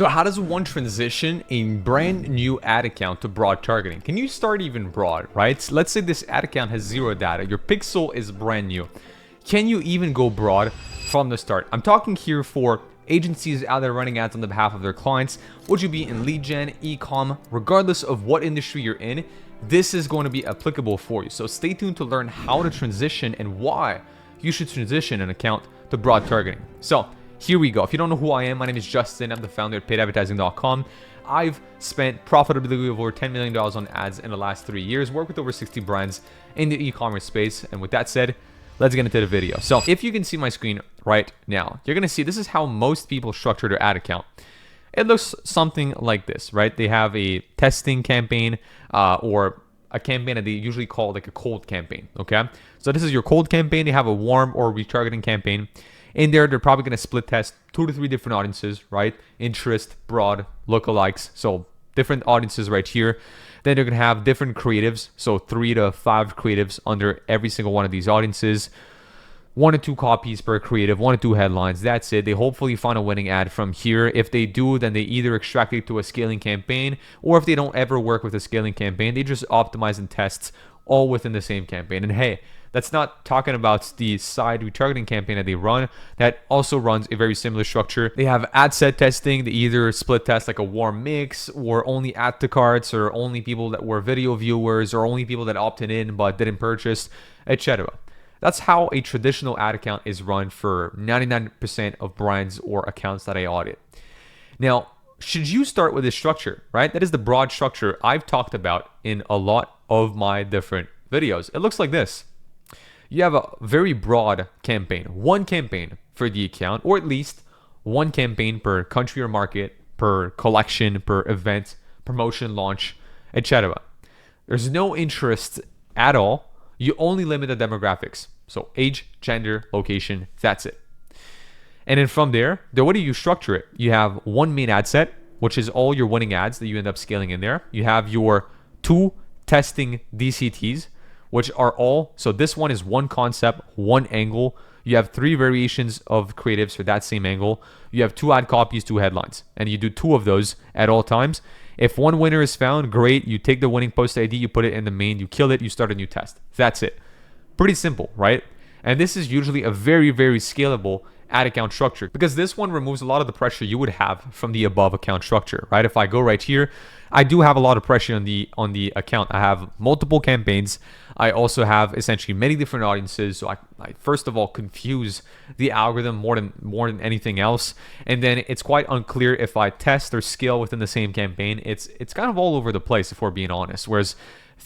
So how does one transition a brand new ad account to broad targeting? Can you start even broad, right? Let's say this ad account has zero data. Your pixel is brand new. Can you even go broad from the start? I'm talking here for agencies out there running ads on the behalf of their clients. Would you be in lead gen, e-com, regardless of what industry you're in, this is going to be applicable for you. So stay tuned to learn how to transition and why you should transition an account to broad targeting. So here we go. If you don't know who I am, my name is Justin. I'm the founder at paidadvertising.com. I've spent profitably over $10 million on ads in the last 3 years, worked with over 60 brands in the e-commerce space. And with that said, let's get into the video. So if you can see my screen right now, you're going to see this is how most people structure their ad account. It looks something like this, right? They have a testing campaign or a campaign that they usually call like a cold campaign, okay? So this is your cold campaign. They have a warm or retargeting campaign. In there, they're probably going to split test 2 to 3 different audiences, right? Interest, broad, lookalikes. So different audiences right here. Then they're going to have different creatives. So 3 to 5 creatives under every single one of these audiences. 1 to 2 copies per creative, 1 to 2 headlines. That's it. They hopefully find a winning ad from here. If they do, then they either extract it to a scaling campaign, or if they don't ever work with a scaling campaign, they just optimize and test all within the same campaign. And hey, that's not talking about the side retargeting campaign that they run. That also runs a very similar structure. They have ad set testing. They either split test like a warm mix, or only add to carts, or only people that were video viewers, or only people that opted in but didn't purchase, etc. That's how a traditional ad account is run for 99% of brands or accounts that I audit. Now, should you start with this structure, right? That is the broad structure I've talked about in a lot of my different videos. It looks like this. You have a very broad campaign, one campaign for the account, or at least one campaign per country or market, per collection, per event, promotion, launch, etc. There's no interest at all. You only limit the demographics. So age, gender, location, that's it. And then from there, the way do you structure it? You have one main ad set, which is all your winning ads that you end up scaling in there. You have your 2 testing DCTs, which are all, so this one is one concept, one angle. You have 3 variations of creatives for that same angle. You have 2 ad copies, 2 headlines, and you do 2 of those at all times. If one winner is found, great. You take the winning post ID, you put it in the main, you kill it, you start a new test. That's it. Pretty simple, right? And this is usually a very, very scalable ad account structure, because this one removes a lot of the pressure you would have from the above account structure, right? If I go right here, I do have a lot of pressure on the account. I have multiple campaigns. I also have essentially many different audiences. So I first of all confuse the algorithm more than anything else. And then it's quite unclear if I test or scale within the same campaign. It's kind of all over the place, if we're being honest. Whereas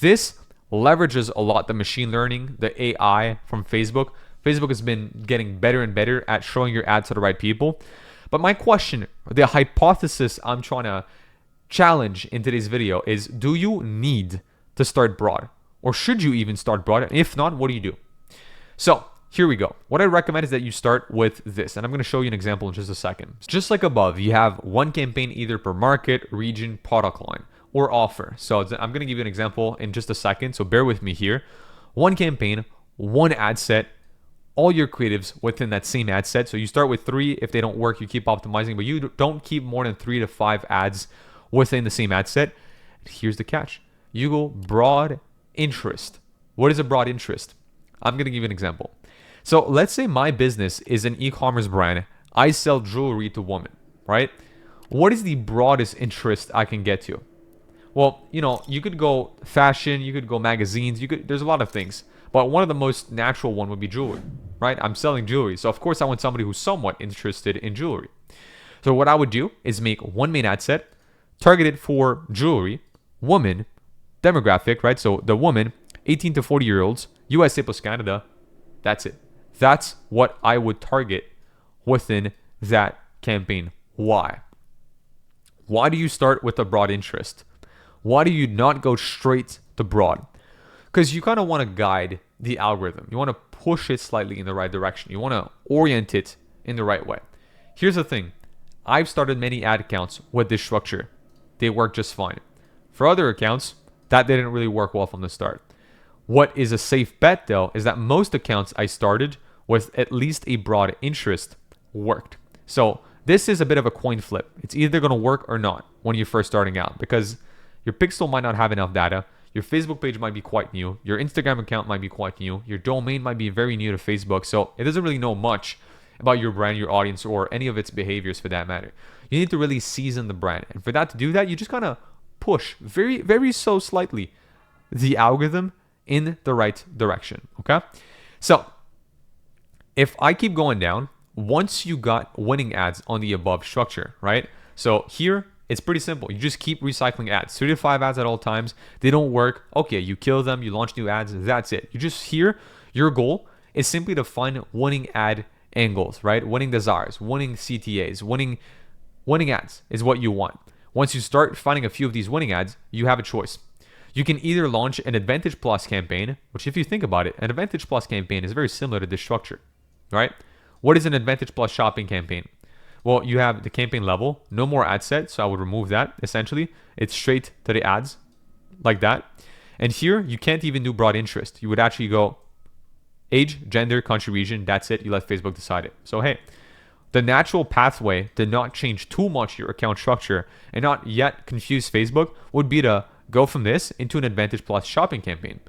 this leverages a lot the machine learning, the AI from Facebook. Facebook has been getting better and better at showing your ads to the right people. But my question, the hypothesis I'm trying to challenge in today's video is, do you need to start broad? Or should you even start broad? And if not, what do you do? So here we go. What I recommend is that you start with this. And I'm going to show you an example in just a second. Just like above, you have one campaign either per market, region, product line, or offer. So I'm going to give you an example in just a second. So bear with me here. One campaign, one ad set, all your creatives within that same ad set. So you start with 3. If they don't work, you keep optimizing, but you don't keep more than 3 to 5 ads within the same ad set. Here's the catch. You go broad interest. What is a broad interest? I'm going to give you an example. So let's say my business is an e-commerce brand. I sell jewelry to women, right? What is the broadest interest I can get to? Well, you could go fashion, you could go magazines, there's a lot of things. But one of the most natural one would be jewelry, right? I'm selling jewelry. So of course I want somebody who's somewhat interested in jewelry. So what I would do is make one main ad set, targeted for jewelry, woman, demographic, right? So the woman, 18 to 40-year-olds, USA plus Canada, that's it. That's what I would target within that campaign. Why? Why do you start with a broad interest? Why do you not go straight to broad? Because you kind of want to guide the algorithm. You want to push it slightly in the right direction. You want to orient it in the right way. Here's the thing. I've started many ad accounts with this structure. They work just fine. For other accounts, that didn't really work well from the start. What is a safe bet, though, is that most accounts I started with at least a broad interest worked. So This is a bit of a coin flip. It's either going to work or not when you're first starting out, because your pixel might not have enough data. Your Facebook page might be quite new. Your Instagram account might be quite new. Your domain might be very new to Facebook. So it doesn't really know much about your brand, your audience, or any of its behaviors for that matter. You need to really season the brand. And for that to do that, you just kind of push very, very so slightly the algorithm in the right direction. Okay. So if I keep going down, once you got winning ads on the above structure, right? So here, it's pretty simple. You just keep recycling ads, 3 to 5 ads at all times. They don't work. Okay, you kill them, you launch new ads. That's it. You just here, your goal is simply to find winning ad angles, right? Winning desires, winning CTAs, winning ads is what you want. Once you start finding a few of these winning ads, you have a choice. You can either launch an Advantage Plus campaign, which if you think about it, an Advantage Plus campaign is very similar to this structure, right? What is an Advantage Plus shopping campaign? Well, you have the campaign level, no more ad set, so I would remove that, essentially. It's straight to the ads, like that. And here, you can't even do broad interest. You would actually go age, gender, country, region, that's it. You let Facebook decide it. So hey, the natural pathway to not change too much your account structure and not yet confuse Facebook would be to go from this into an Advantage Plus shopping campaign.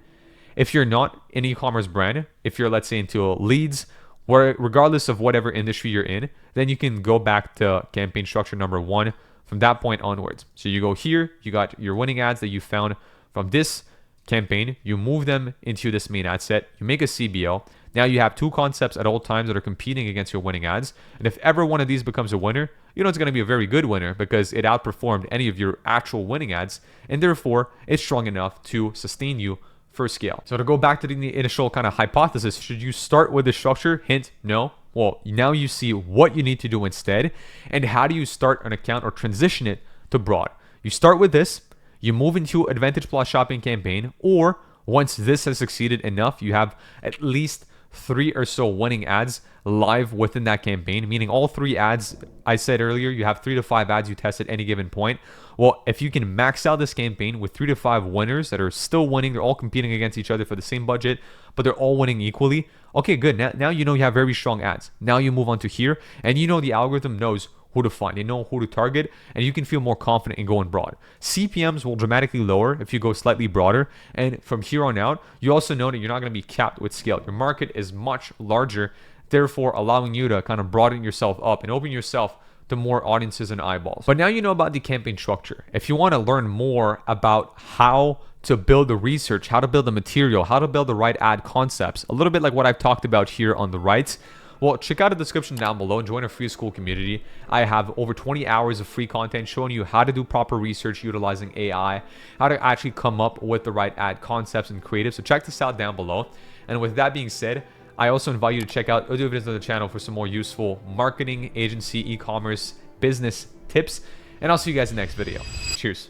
If you're not an e-commerce brand, if you're, let's say, into leads, where regardless of whatever industry you're in, then you can go back to campaign structure number 1 from that point onwards. So you go here, you got your winning ads that you found from this campaign, you move them into this main ad set, you make a CBO. Now you have 2 concepts at all times that are competing against your winning ads. And if ever one of these becomes a winner, you know it's going to be a very good winner because it outperformed any of your actual winning ads, and therefore it's strong enough to sustain you for scale. So to go back to the initial kind of hypothesis, should you start with the structure? Hint, no. Well, now you see what you need to do instead, and how do you start an account or transition it to broad. You start with this, you move into Advantage Plus shopping campaign, or once this has succeeded enough, you have at least 3 or so winning ads live within that campaign, meaning all 3 ads I said earlier, you have 3 to 5 ads you test at any given point. Well, if you can max out this campaign with 3 to 5 winners that are still winning, they're all competing against each other for the same budget, but they're all winning equally. Okay, good. Now you know you have very strong ads. Now you move on to here, and you know the algorithm knows who to find. They know who to target, and you can feel more confident in going broad. CPMs will dramatically lower if you go slightly broader, and from here on out, you also know that you're not going to be capped with scale. Your market is much larger, therefore allowing you to kind of broaden yourself up and open yourself to more audiences and eyeballs. But now you know about the campaign structure. If you want to learn more about how to build the research, how to build the material, how to build the right ad concepts, a little bit like what I've talked about here on the right, well, check out the description down below and join our free school community. I have over 20 hours of free content showing you how to do proper research utilizing AI, how to actually come up with the right ad concepts and creative. So check this out down below. And with that being said, I also invite you to check out other videos on the channel for some more useful marketing, agency, e-commerce, business tips. And I'll see you guys in the next video. Cheers.